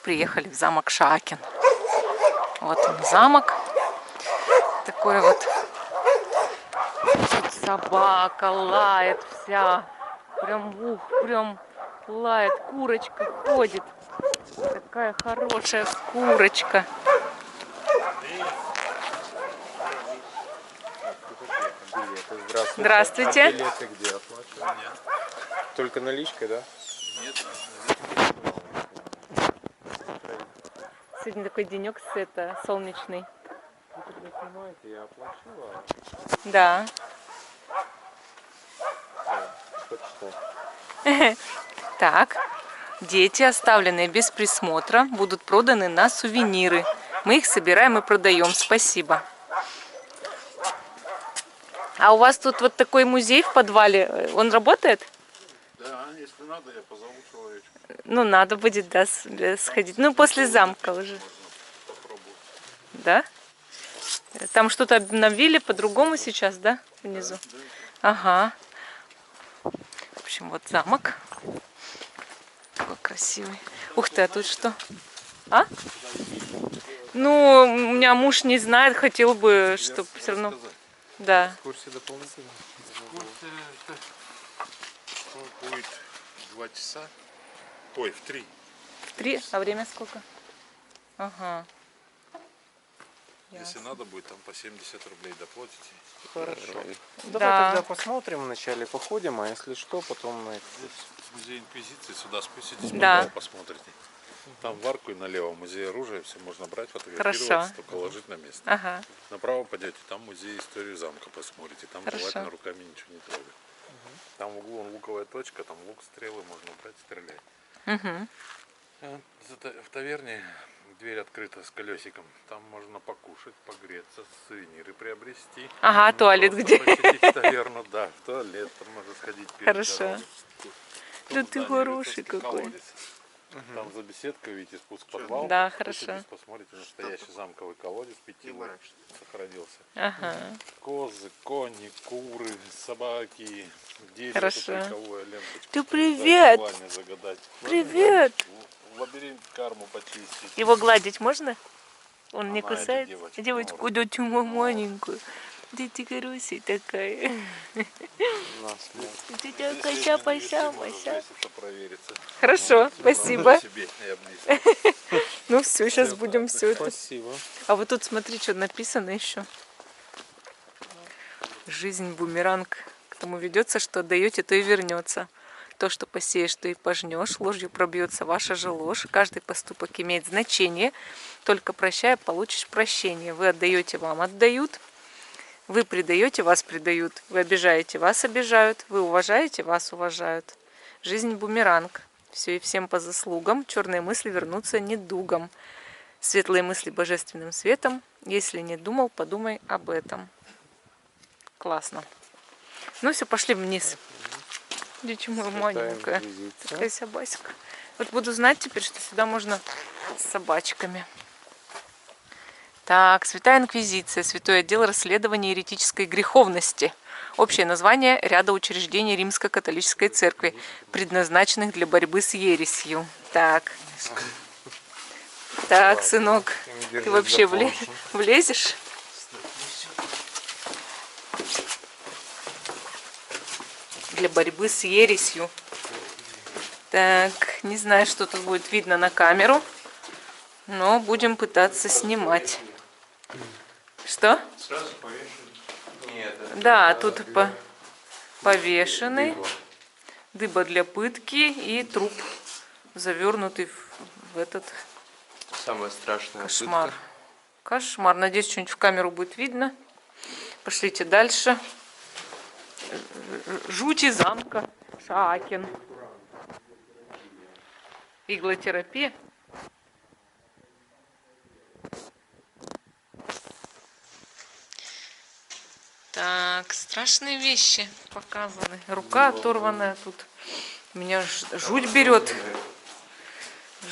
приехали в замок Шаакин. Вот он замок. Такой вот. Тут собака лает вся. Прям лает. Курочка ходит. Такая хорошая курочка. Здравствуйте. А билеты где оплачивают? Нет. Только наличкой, да? Нет. Сегодня такой денек солнечный. Вы когда снимаете, я оплачу. Да. Так, дети, оставленные без присмотра, будут проданы на сувениры. Мы их собираем и продаем. Спасибо. А у вас тут вот такой музей в подвале, он работает? Да, если надо, я позову человечка. Ну, надо будет, да, сходить. Ну, после замка уже. Да? Там что-то обновили по-другому сейчас, да, внизу? Ага. В общем, вот замок. Такой красивый. Ух ты, а тут что? А? Ну, у меня муж не знает, хотел бы, чтобы все равно... Да. Экскурсия дополнительная? Будет 2 часа. Ой, в 3. В 3? А время сколько? Ага. Если надо будет, там по 70 рублей доплатите. Хорошо. Давай тогда посмотрим, вначале походим, а если что, потом... Здесь музей Инквизиции, сюда спуститесь, да. Посмотрите. Там в арку и налево музей оружия, все можно брать, фотографироваться, хорошо. только ложить на место. Ага. Направо пойдете, там музей истории замка посмотрите, там хорошо. желательно руками ничего не трогать. Там в углу луковая точка, там лук, стрелы, можно брать, стрелять. В таверне дверь открыта с колесиком, там можно покушать, погреться, сувениры приобрести. Ага, туалет где? Посетить таверну, да, в туалет, там можно сходить. Хорошо. Да ты хороший какой. Там за беседкой, видите, спуск в подвал. Да, хорошо. Посмотрите, настоящий замковый колодец, пятилой сохранился. Ага. Козы, кони, куры, собаки, дети. Хорошо. Ленточка. Ты привет! Загадать. Привет! Лабиринт карму почистить. Его гладить можно? Он не Она, кусает? Девочку, да ты маленькую. Да ты хорошая такая. Ты такая шапа-шапа. Хорошо, спасибо. Ну все, сейчас будем все это. Спасибо. А вот тут смотри, что написано еще. Жизнь бумеранг к тому ведется, что отдаете, то и вернется. То, что посеешь, то и пожнешь. Ложью пробьется ваша же ложь. Каждый поступок имеет значение. Только прощая, получишь прощение. Вы отдаете, вам отдают. Вы предаете, вас предают. Вы обижаете, вас обижают. Вы уважаете, вас уважают. Жизнь бумеранг. Все и всем по заслугам. Черные мысли вернутся недугом. Светлые мысли божественным светом. Если не думал, подумай об этом. Классно. Ну все, пошли вниз. Дичь моя маленькая. Такая собаська. Вот буду знать теперь, что сюда можно с собачками. Так, Святая Инквизиция, Святой отдел расследования еретической греховности. Общее название ряда учреждений Римско-католической церкви, предназначенных для борьбы с ересью. Так. Так, сынок, ты вообще влезешь? Для борьбы с ересью. Так, не знаю, что тут будет видно на камеру, но будем пытаться снимать. Что? Сразу повешен? Нет. Да, тут повешенный. Дыба для пытки и труп, завернутый в этот самая страшная кошмар. пытка. Кошмар. Надеюсь, что-нибудь в камеру будет видно. Пошлите дальше. Жути замка Шаакин. Иглотерапия. Так, страшные вещи показаны. Рука оторванная тут. Меня жуть берет.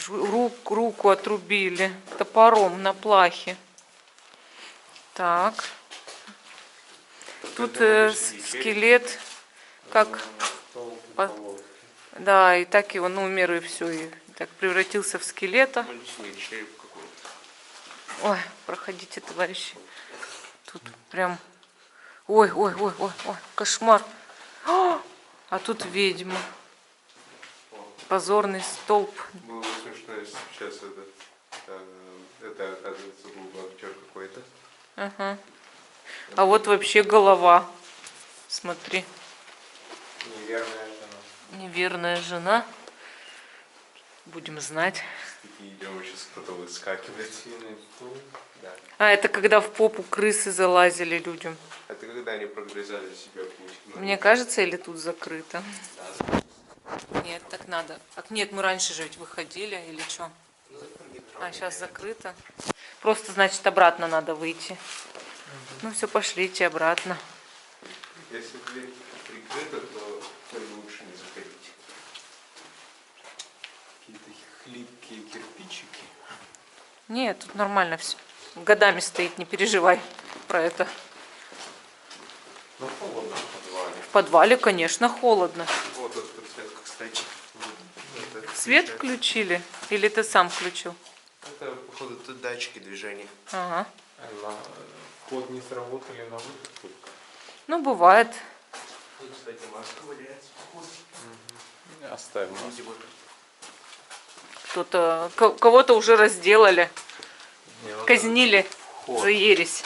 Руку отрубили топором на плахе. Так. Тут скелет, как... Да, и так и он умер, и все, и Так, превратился в скелета. Маленький череп какой-то. Ой, проходите, товарищи. Тут прям... Ой, ой, ой, ой, ой, кошмар. А тут ведьма. Позорный столб. Было бы смешно, если сейчас это оказывается, был бы актер какой-то. Ага. А вот вообще голова. Смотри. Неверная жена. Неверная жена. Будем знать. Такие идем, сейчас кто-то выскакивает. Да. А, это когда в попу крысы залазили людям. Это когда они прогрызали себе путь. Мне кажется, или тут закрыто? Да. Нет, так надо. Так нет, мы раньше же ведь выходили, или что? А, сейчас закрыто. Просто, значит, обратно надо выйти. Ну все, пошлите обратно. Если дверь прикрыта, то лучше не заходить. Какие-то хлипкие кирпичики. Нет, тут нормально все. Годами стоит, не переживай про это. Ну, холодно в подвале. В подвале, конечно, холодно. Вот эта подсветка, кстати. Это Свет включается. включили? Или ты сам включил? Это, походу, тут датчики движения. Ага. Вход не сработали на выход только. Ну, бывает. Тут, кстати, маска валяется. Оставим нас. Кто-то, кого-то уже разделали. Казнили за ересь.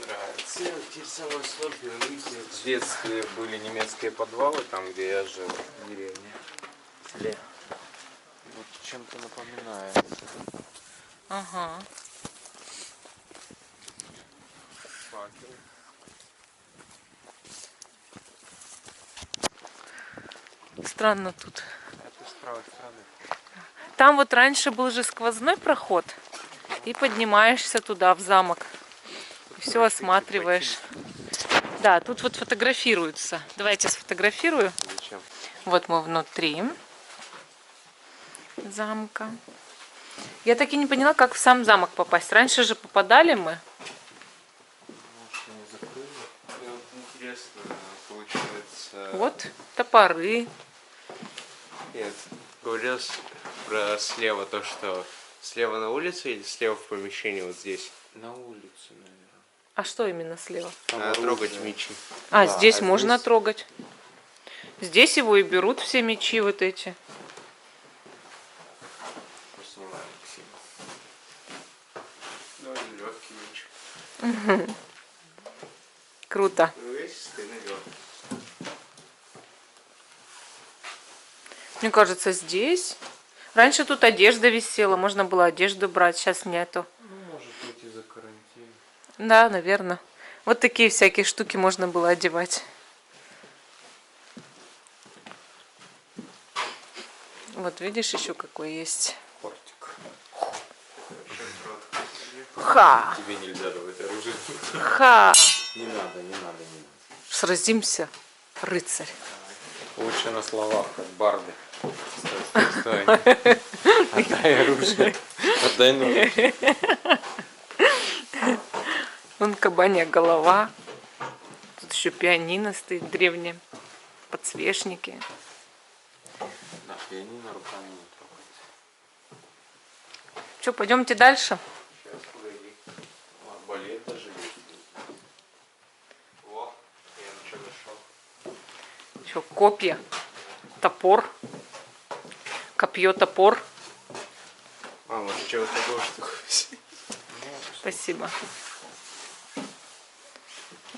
Нравится. Те самые сложные мысли. В детстве были немецкие подвалы, там, где я жил, в деревне. Вот чем-то напоминает. Ага. Факел. Странно тут. Это с правой стороны. Там вот раньше был же сквозной проход. И поднимаешься туда, в замок. И все осматриваешь. Да, тут вот фотографируются. Давайте сфотографирую. Зачем? Вот мы внутри замка. Я так и не поняла, как в сам замок попасть. Раньше же попадали мы. Может, не закрыли? Мне вот интересно, получается... Вот топоры. Нет, говорил про слева то, что слева на улице или слева в помещении вот здесь? На улице, наверное. А что именно слева? Надо трогать мечи. А, Да, здесь а можно здесь- трогать. Здесь его и берут все мечи вот эти. Поснимаем, Максим. Давай легкий меч. Круто. Увесистый, но легкий. Мне кажется, здесь. Раньше тут одежда висела, можно было одежду брать, сейчас нету. Ну, может быть, из-за карантина. Да, наверное. Вот такие всякие штуки можно было одевать. Вот видишь, еще какой есть. Портик. Ха! Тебе нельзя давать оружие. Ха! Не надо, не надо, не надо. Сразимся, рыцарь. Лучше на словах, как барды. Стой, стой, стой. Отдай оружие. Отдай нож. Вон кабанья голова. Тут еще пианино стоит древнее. Подсвечники. Да, пианино руками не трогать. Что, пойдемте дальше? Сейчас, погоди. Арбалет даже есть. О, я что нашел. Еще копья, топор, копье, топор. А, может, чего такого штуку? Спасибо.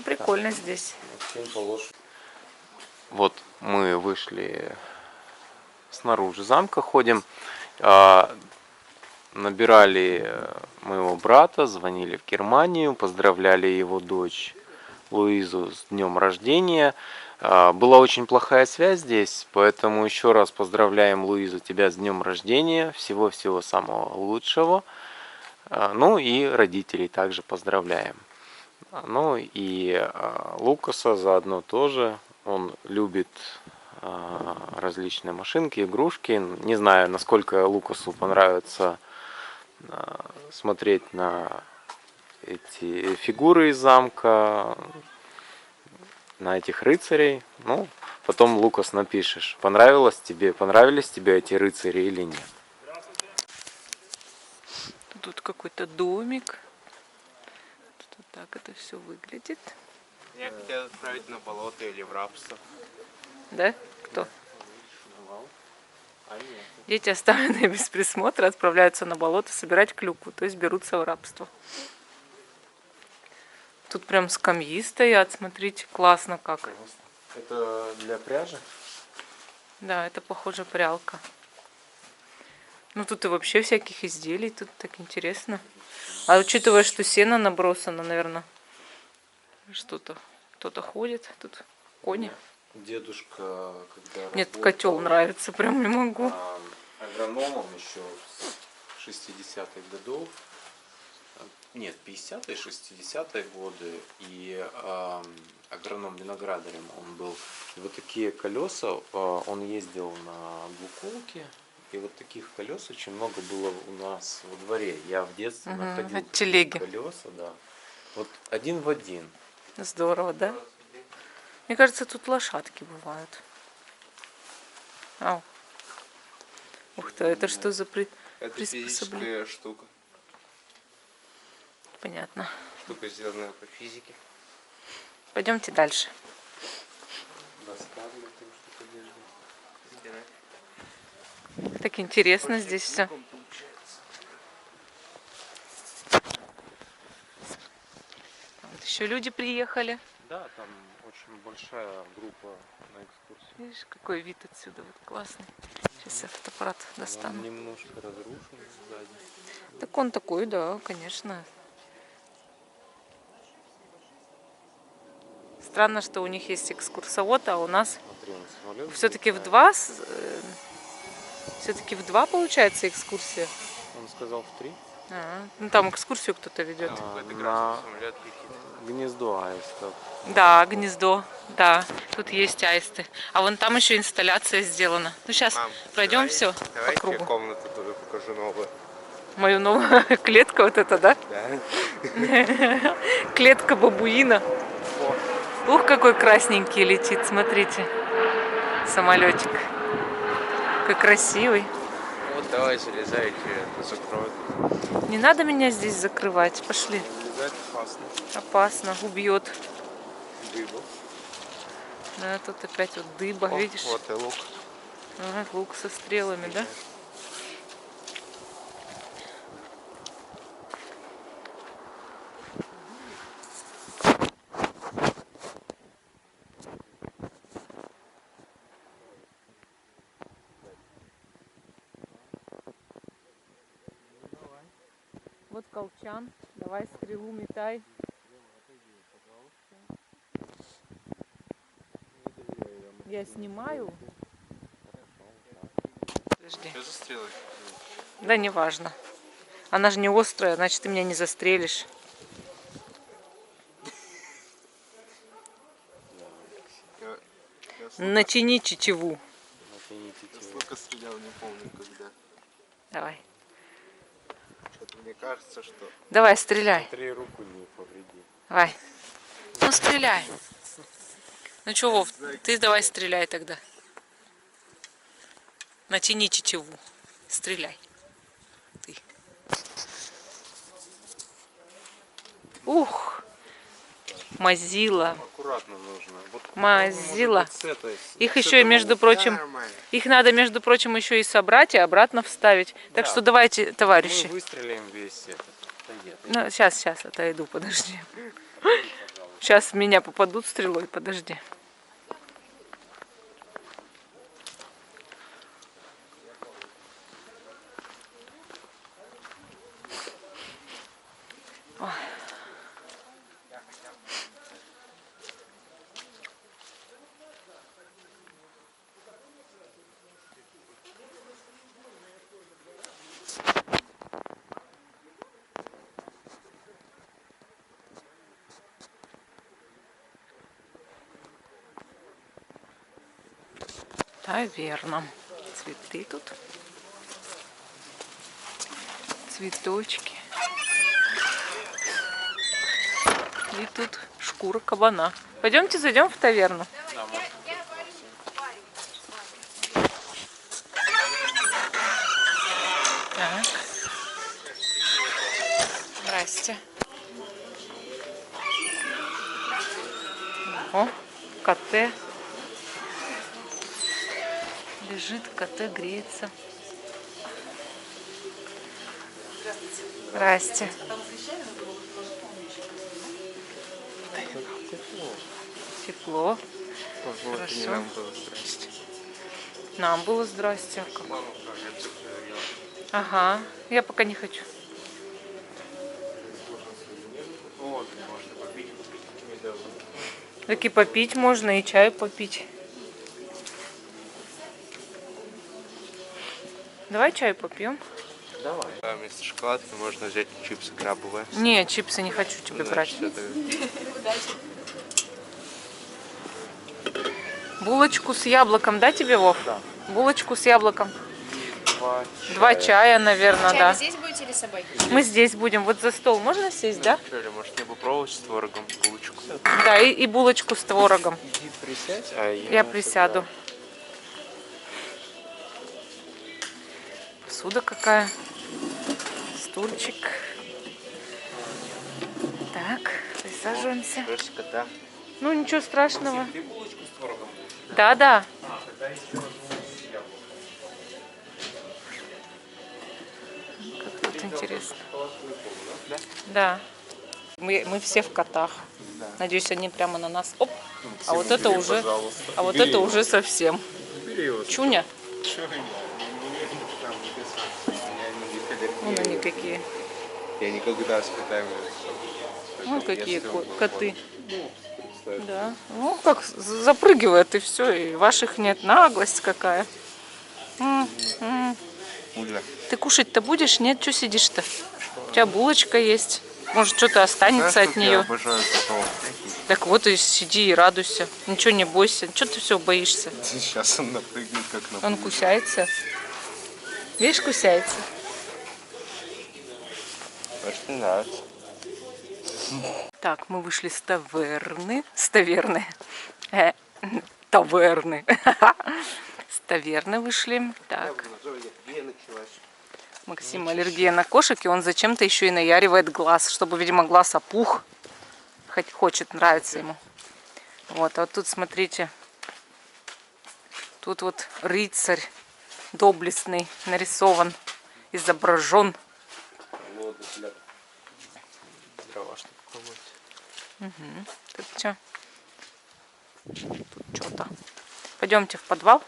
Прикольно здесь. Вот мы вышли снаружи замка, ходим. Набирали моего брата, звонили в Германию, поздравляли его дочь Луизу с днем рождения. Была очень плохая связь здесь, поэтому еще раз поздравляем, Луизу, тебя с днем рождения. Всего-всего самого лучшего. Ну и родителей также поздравляем. Ну и Лукаса заодно тоже. Он любит различные машинки, игрушки. Не знаю, насколько Лукасу понравится смотреть на эти фигуры из замка. на этих рыцарей. Ну, потом, Лукас, напишешь, понравились тебе эти рыцари или нет. Тут какой-то домик. Тут вот так это все выглядит. Меня хотят отправить на болото или в рабство. Да? Кто? Дети, оставленные без присмотра, отправляются на болото собирать клюкву, то есть берутся в рабство. Тут прям скамьи стоят, смотрите, классно как. Это для пряжи? Да, это похоже прялка. Ну тут и вообще всяких изделий, тут так интересно. А учитывая, что сено набросано, наверное, что-то, кто-то ходит, тут кони. Дедушка, когда Мне этот котел нравится, прям не могу. агрономом еще с 60-х годов, нет, 50-е, 60-е годы, и агроном-виноградарем он был. И вот такие колеса, он ездил на двуколке, и вот таких колес очень много было у нас во дворе. Я в детстве находил от такие телеги. колеса, да. Вот один в один. Здорово, да? Мне кажется, тут лошадки бывают. Ау. Ух ты, это что за Это приспособление? физическая штука. Понятно. Штука, сделанная по физике. Пойдемте дальше. Доска для того, чтобы одежду. Так интересно здесь все. Вот еще люди приехали. Да, там очень большая группа на экскурсии. Видишь, какой вид отсюда вот классный. Сейчас я фотоаппарат Он достану. немножко разрушен сзади. Так он такой, да, конечно. Странно, что у них есть экскурсовод, а у нас Смотри, он самолет. все-таки все-таки в 2 получается экскурсия. Он сказал в 3. Ну там экскурсию кто-то ведет. На Самолет летит. гнездо аистов. Да, гнездо, да, тут есть аисты. А вон там еще инсталляция сделана. Ну сейчас Мам, пройдем давай- все по Давайте я кругу. комнату тоже покажу новую. Мою новую клетка вот эта, да? Да. Клетка бабуина. Ух, какой красненький летит, смотрите. Самолетик. Какой красивый. Вот давай залезайте, это закроют. Не надо меня здесь закрывать. Пошли. Залезать опасно. Опасно, убьет. Дыбу. Да, тут опять вот дыба, видишь? Вот и лук. Ага, лук со стрелами, да? Вот колчан. Давай стрелу метай. Я снимаю. Подожди. Что за стрелы? Да не важно. Она же не острая, значит ты меня не застрелишь. Начини тетиву. Сколько стрелял, не помню когда. Давай. Что-то мне кажется, что... Давай, стреляй. 3 руку не повреди. Давай. Ну стреляй. Ну что, Вов, ты давай стреляй тогда. Натяни тетиву. Стреляй. Ты. Ух. Мазила. Аккуратно нужно. Вот Мазила. с этой, Их с еще, и, этого между прочим, Нормально. их надо, между прочим, еще и собрать и обратно вставить. Так Да. что давайте, мы товарищи. выстрелим весь этот. Ну, сейчас отойду, подожди. Сейчас в меня попадут стрелой, подожди. Ой. Да, верно. Цветы тут. Цветочки. И тут шкура кабана. Пойдемте зайдем в таверну. Так. Здрасте. О, КТ. Лежит, КТ греется. Здрасте. Тепло. Хорошо. Нам было здрасте. Как? Ага, я пока не хочу. Так и попить можно, и чай попить. Давай чай попьем. Давай. А вместо шоколадки можно взять чипсы крабовые. Не, чипсы не хочу тебе брать. Булочку с яблоком, да, тебе, Вов? Да. Булочку с яблоком. 2 2 чая, наверное, Чай да. вы здесь будете или с собой? Мы здесь будем. Вот за стол можно сесть, да? Или может мне попробовать с творогом булочку? Да, и булочку с творогом. Иди присядь, а Я присяду. Посуда какая. Стульчик. Так, присаживаемся. Кажется, кота. Ну, ничего страшного. Ты булочку с творогом будешь? Да, да. Тогда еще Как тут интересно. Да. Мы все в котах. Надеюсь, они прямо на нас. Оп. А вот это уже, а вот это уже совсем. Чуня. Вон они какие. Я никогда с котами. Ну, какие коты. Да. Ну, как запрыгивает и все, и ваших нет. Наглость какая. Ты кушать-то будешь? Нет, что сидишь-то? У тебя булочка есть. Может, что-то останется от нее. Я обожаю котов. Так вот и сиди и радуйся. Ничего не бойся. Чего ты все боишься? Сейчас он напрыгнет как на Он кусается. Видишь, кусается. Может, не нравится. Так, мы вышли с таверны. С таверны. Таверны. С таверны вышли. Так. Максим аллергия на кошек, и он зачем-то еще и наяривает глаз, чтобы, видимо, глаз опух. Хоть хочет, нравится ему. Вот, а вот тут, смотрите, тут вот рыцарь доблестный нарисован, изображен. Дрова, чтобы пробовать. Тут что? Тут что-то. Пойдемте в подвал.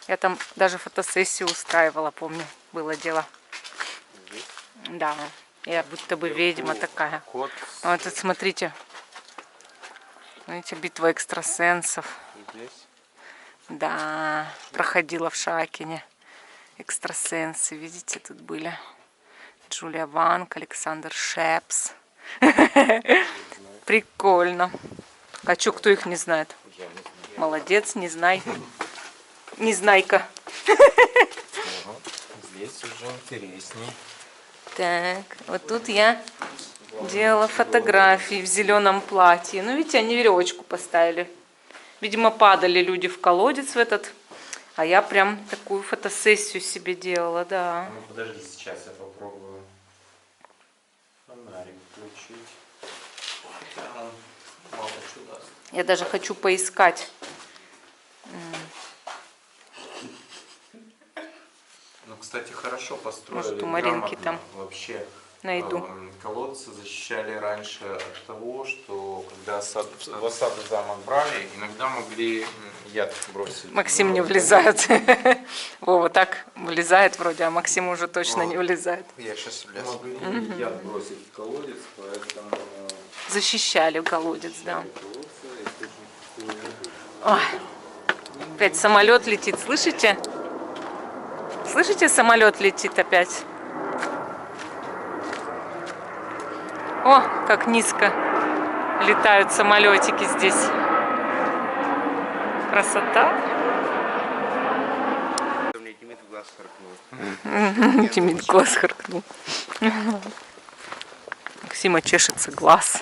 Я там даже фотосессию устраивала, помню, было дело. Да, я будто бы ведьма такая. Кот. Вот тут смотрите. Видите, битва экстрасенсов. Здесь. Да, проходила в Шакине. Экстрасенсы, видите, тут были. Джулия Ванг, Александр Шепс. Прикольно. А чё, кто их не знает? Молодец, не знай. Незнайка. Здесь уже интересней. Так, вот тут я делала фотографии в зеленом платье. Ну, видите, они веревочку поставили. Видимо, падали люди в колодец в этот. А я прям такую фотосессию себе делала, да. Ну подожди, сейчас я попробую фонарик включить. Хотя он мало что даст. Я даже хочу поискать. Ну, кстати, хорошо построили. Может, у Маринки грамотно там вообще. найду. Колодцы защищали раньше от того, что когда в осаду замок брали, иногда могли яд бросить. Максим не влезает. Вова так влезает вроде, а Максим уже точно не влезает. Я сейчас влез. Могли яд бросить в колодец, поэтому... Защищали колодец, да. Ой. Опять самолет летит, слышите? Слышите, самолет летит опять. О, как низко летают самолетики здесь. Красота. Мне Демид в глаз харкнул. Демид глаз харкнул. Максима чешется глаз.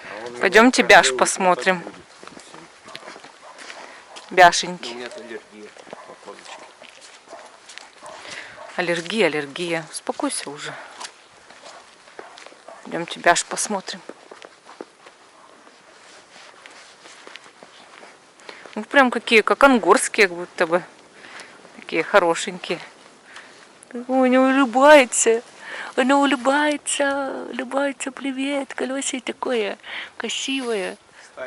А он Пойдемте Бяш посмотрим. У Бяшеньки. меня аллергия по козочке. Аллергия, аллергия. Успокойся уже. Пойдемте Бяш посмотрим. Ну, прям какие, как ангорские, как будто бы. Такие хорошенькие. Ой, она улыбается. Она улыбается. Улыбается, привет. Колесо такое красивое.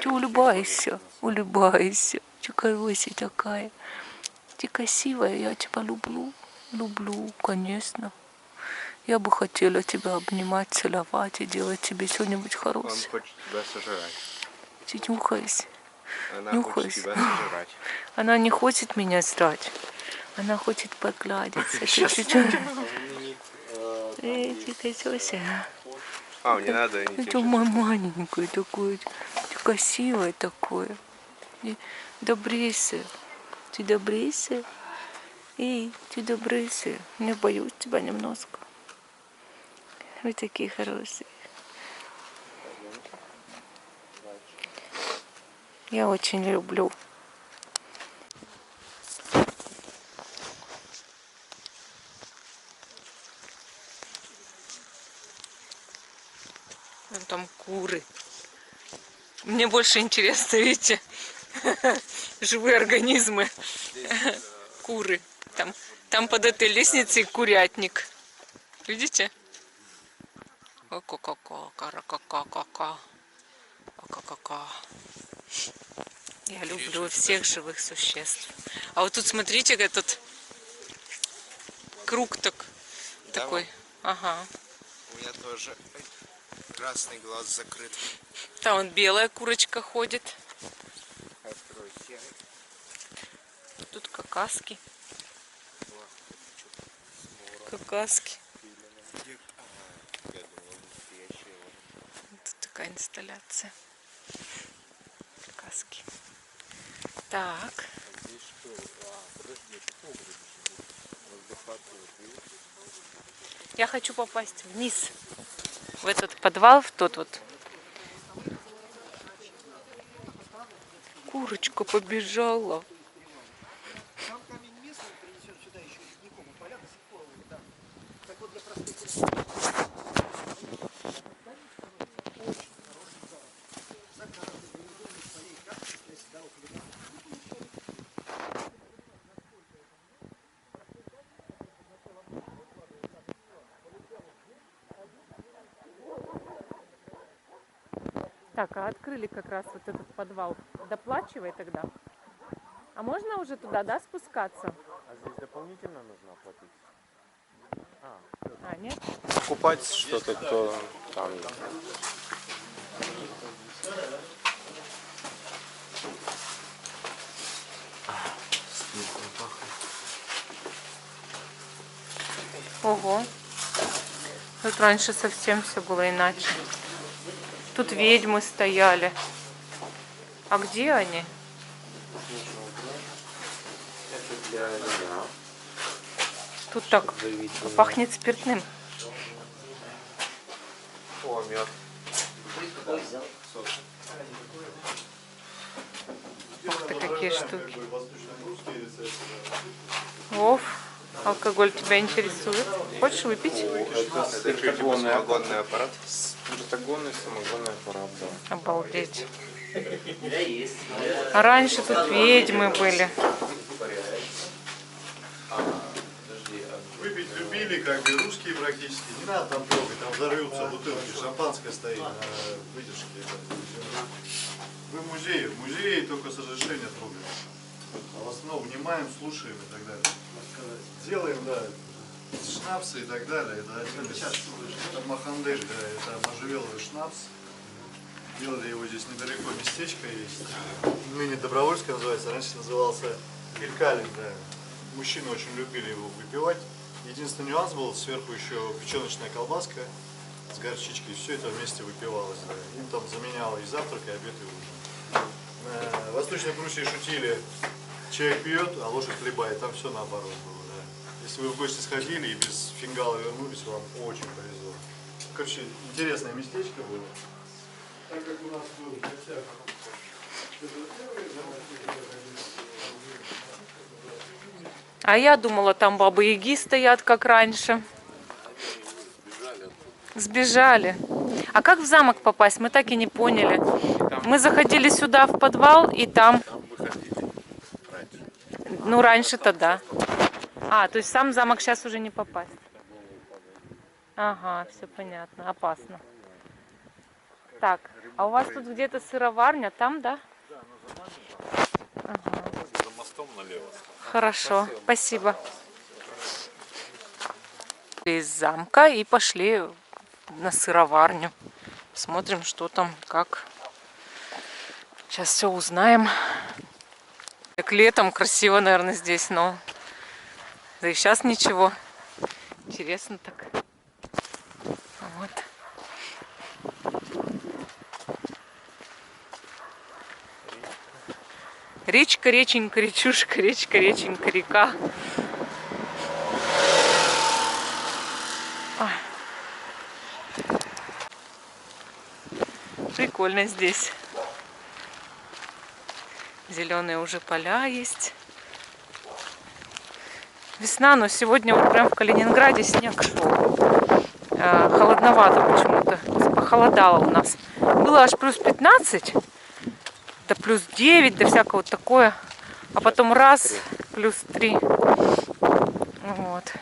Ты улыбайся. Улыбайся. Ты колесо такая. Ты красивая, я тебя люблю. Люблю, конечно. Я бы хотела тебя обнимать, целовать и делать тебе что-нибудь Он хорошее. хочет тебя сожрать. Ты нюхайся. Она Нюхайся. хочет тебя сожрать. Она не хочет меня срать. Она хочет погладиться. Ты косёся. А, мне надо не Это маленькое такое. Ты красивое такое. И добрейся. Ты добрейся. Эй, ты добрейся. Я боюсь тебя немножко. Вы такие хорошие. Я очень люблю. Вон там куры. Мне больше интересно, видите, живые организмы. Куры. Там под этой лестницей курятник. Видите? Я люблю всех живых существ. А вот тут смотрите, этот круг такой. Ага. У меня тоже красный глаз закрыт. Там вот белая курочка ходит. Открой серый. Тут какаски. Какаски. Я думал, настоящий он. Тут такая инсталляция. Какаски. Так. Здесь что? Подожди, это погреб же. Я хочу попасть вниз. В этот подвал, в тот вот. Курочка побежала. Так, а открыли как раз вот этот подвал. Доплачивай тогда. А можно уже туда, да, спускаться? А здесь дополнительно нужно оплатить? А, нет? Покупать что-то, то там... Ого. Тут раньше совсем все было иначе. Тут ведьмы стояли. А где они? Это для вина. Тут так пахнет спиртным. О, мед. Ух ты, какие штуки. Вов, алкоголь тебя интересует? Хочешь выпить? Это что, самогонный аппарат? Спиртогонный самогонный аппарат, да. Обалдеть. А раньше тут ведьмы были. Выпить любили, как бы русские практически. Не надо там трогать, там взорвутся бутылки. Шампанское стоит на выдержке. Вы в музее только с разрешения трогаем. А в основном внимаем, слушаем и так далее. Делаем, да, шнапсы и так далее. Это один из... Это махандель, да, это можжевеловый шнапс. Делали его здесь недалеко, местечко есть. Ныне Добровольское называется, раньше назывался Илькалин, да. Мужчины очень любили его выпивать. Единственный нюанс был, сверху еще печеночная колбаска с горчичкой. Все это вместе выпивалось. Да. Им там заменяло и завтрак, и обед, и ужин. В Восточной Пруссии шутили, человек пьет, а лошадь хлебает. Там все наоборот было. Да. Если вы в гости сходили и без фингала вернулись, вам очень повезло. Короче, интересное местечко было. так как у нас был костяк. А я думала, там бабы-яги стоят, как раньше. Сбежали. А как в замок попасть? Мы так и не поняли. Мы заходили сюда в подвал, и там... Там выходили раньше. Ну, раньше-то да. А, то есть в сам замок сейчас уже не попасть. Ага, все понятно. Опасно. Так, а у вас тут где-то сыроварня, там, да? Ага. За мостом налево. Хорошо, спасибо. Из замка и пошли на сыроварню. Смотрим, что там, как. Сейчас все узнаем. Как летом красиво, наверное, здесь, но да и сейчас ничего. Интересно так. Вот. Речка, реченька, речушка, речка, реченька, река. Ой. Прикольно здесь. Зеленые уже поля есть. Весна, но сегодня вот прям в Калининграде снег шел. Холодновато почему-то. Похолодало у нас. Было аж плюс 15, да плюс 9, да всякого вот такое. А потом раз, плюс 3. Вот.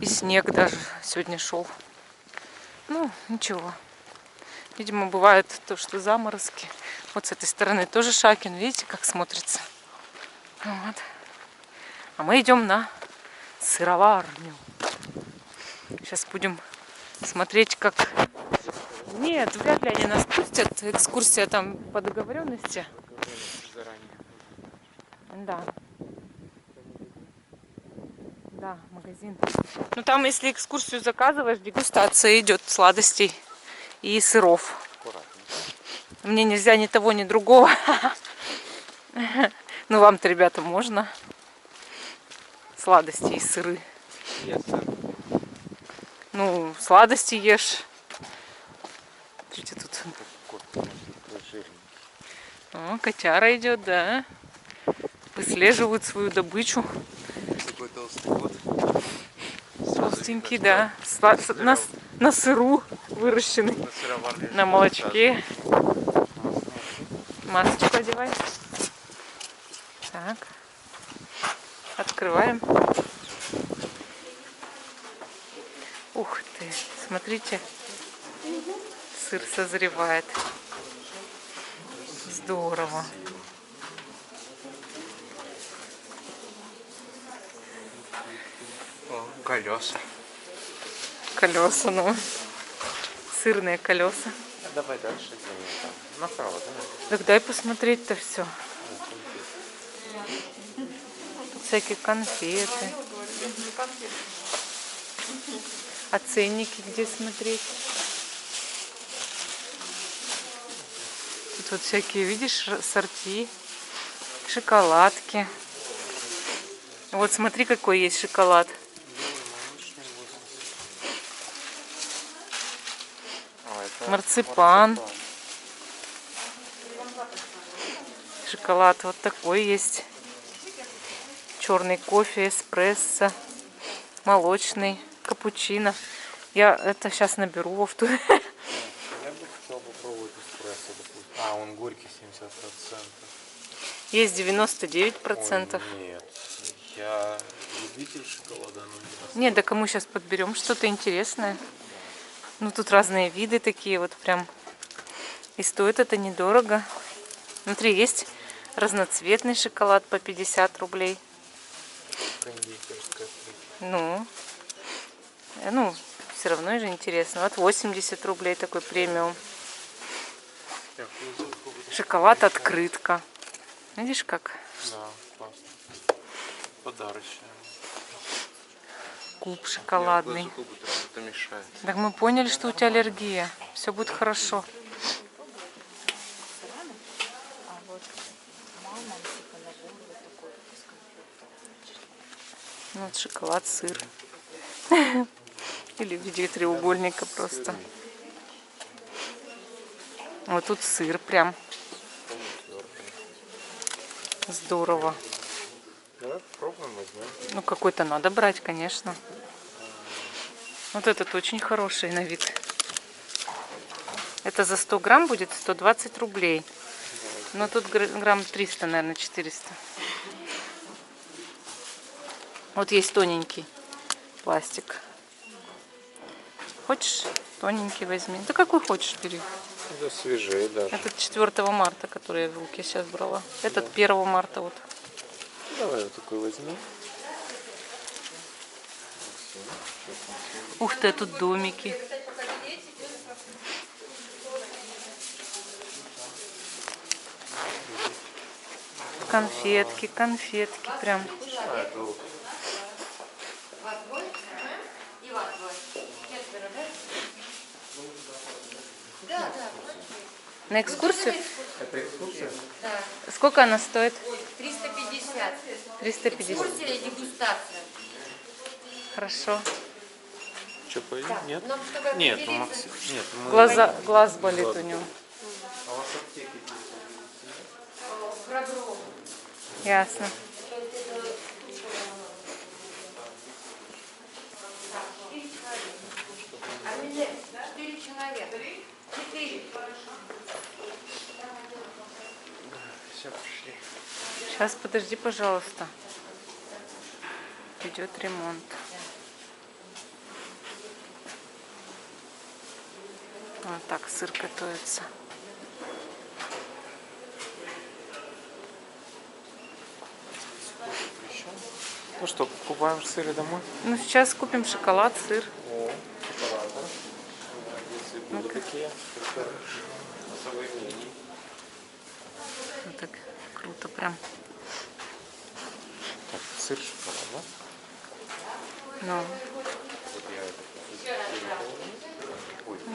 И снег даже сегодня шел. Ну, ничего. Видимо, бывает то, что заморозки. Вот с этой стороны тоже Шакин. Видите, как смотрится? Вот. А мы идем на сыроварню. Сейчас будем смотреть, как... Нет, вряд ли они нас пустят. Экскурсия там по договоренности. Да. Да, магазин. Ну там, если экскурсию заказываешь, дегустация идет сладостей и сыров. Мне нельзя ни того, ни другого. Ну вам-то, ребята, можно. Сладости и сыры. Ну, сладости ешь. Смотрите, тут. О, котяра идет, да. Выслеживают свою добычу. Такой толстый вот. Толстенький, да. На сыру выращенный. На молочке. Масочку одевай. Так. Открываем. Ух ты, смотрите. Сыр созревает. Здорово. О, колеса. Колеса, ну. Сырные колеса. Давай дальше делаем там. Направо, да? Так дай посмотреть-то все. Тут всякие конфеты. А ценники где смотреть? Тут вот всякие, видишь, сорти, шоколадки. Вот смотри, какой есть шоколад. Марципан. Шоколад вот такой есть. Черный кофе, эспрессо, молочный, капучино. Я это сейчас наберу в авто. Я бы хотел попробовать эспрессо, допустим. А, он горький 70%. Есть 99%. Ой, нет, я любитель шоколада, но не Нет, да кому сейчас подберем что-то интересное. Ну тут разные виды такие вот прям. И стоит это недорого. Смотри, есть разноцветный шоколад по 50 рублей. кондитерская. Ну, все равно же интересно. Вот 80 рублей такой премиум. Шоколад открытка. Видишь как? Да, классно. Подарочная. Куб шоколадный. Это мешает. Так мы поняли, что у тебя аллергия. Все будет хорошо. Вот шоколад, сыр. Или в виде треугольника просто. Вот тут сыр прям. Здорово. Давай попробуем, возьмем. Ну, какой-то надо брать, конечно. Вот этот очень хороший на вид. Это за 100 грамм будет 120 рублей. Но тут грамм 300, наверное, 400. Вот есть тоненький пластик. Хочешь? Тоненький возьми. Да какой хочешь, бери. Да свежее даже. Этот 4 марта, который я в руки сейчас брала. Этот 1 марта вот. Давай вот такой возьми. Ух ты, а тут домики. Конфетки, конфетки прям. На экскурсию? Это экскурсия? Сколько она стоит? 350. 350. Экскурсия и дегустация. Хорошо. Что, поедем? Нет? Но чтобы Нет, у определиться, Максима. Нет, мы... Глаз болит у него. А у вас аптеки? в Рогрову. Ясно. А мне 4 человека. 4. Все, пришли. Сейчас, подожди, пожалуйста. Идет ремонт. Вот так сыр готовится. Ну что, покупаем сыры домой? Ну, сейчас купим шоколад, сыр. О, шоколад, да? Если будут такие, современные. Вот так круто прям. Так, сыр, шоколад, да? Ну, Вот я это...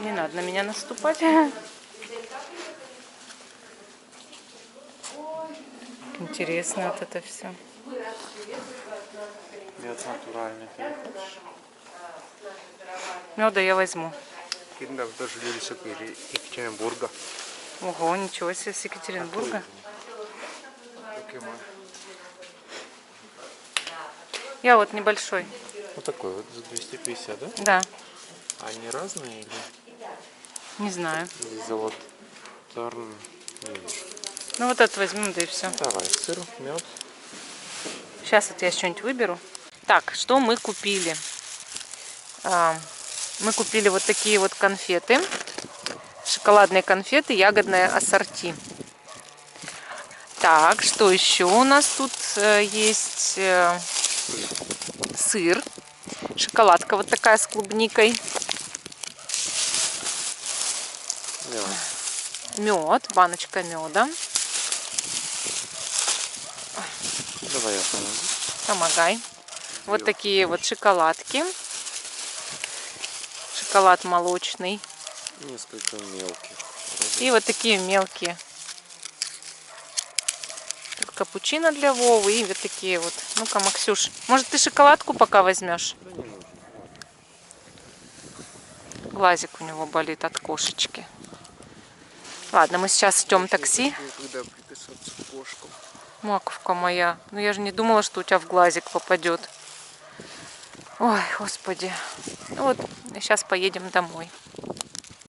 не надо на меня наступать. Интересно вот это все. Мед натуральный. Ты не хочешь? Меда я возьму. Kinder тоже из Екатеринбурга. Ого, ничего себе, с Екатеринбурга. Я вот небольшой. Вот такой вот за 250, да? Да, А они разные или? не знаю. Или завод Тарн? Не вижу. Ну вот этот возьмем, да и все. Давай, сыр, мед. Сейчас вот я что-нибудь выберу. Так, что мы купили? Мы купили вот такие вот конфеты. Шоколадные конфеты, ягодное ассорти. Так, что еще у нас тут есть? Сыр. Шоколадка вот такая с клубникой. Мед. Мед, баночка меда. Давай я помогу. Помогай. Вот такие вот шоколадки. Шоколад молочный. Несколько мелких. И вот такие мелкие. Тут капучино для Вовы и вот такие вот. Ну-ка, Максюш, может ты шоколадку пока возьмешь? Да не нужно. Глазик у него болит от кошечки. Ладно, мы сейчас ждем такси. Когда приписаться к кошкам. Маковка моя. Ну я же не думала, что у тебя в глазик попадет. Ой, господи. Ну вот, сейчас поедем домой.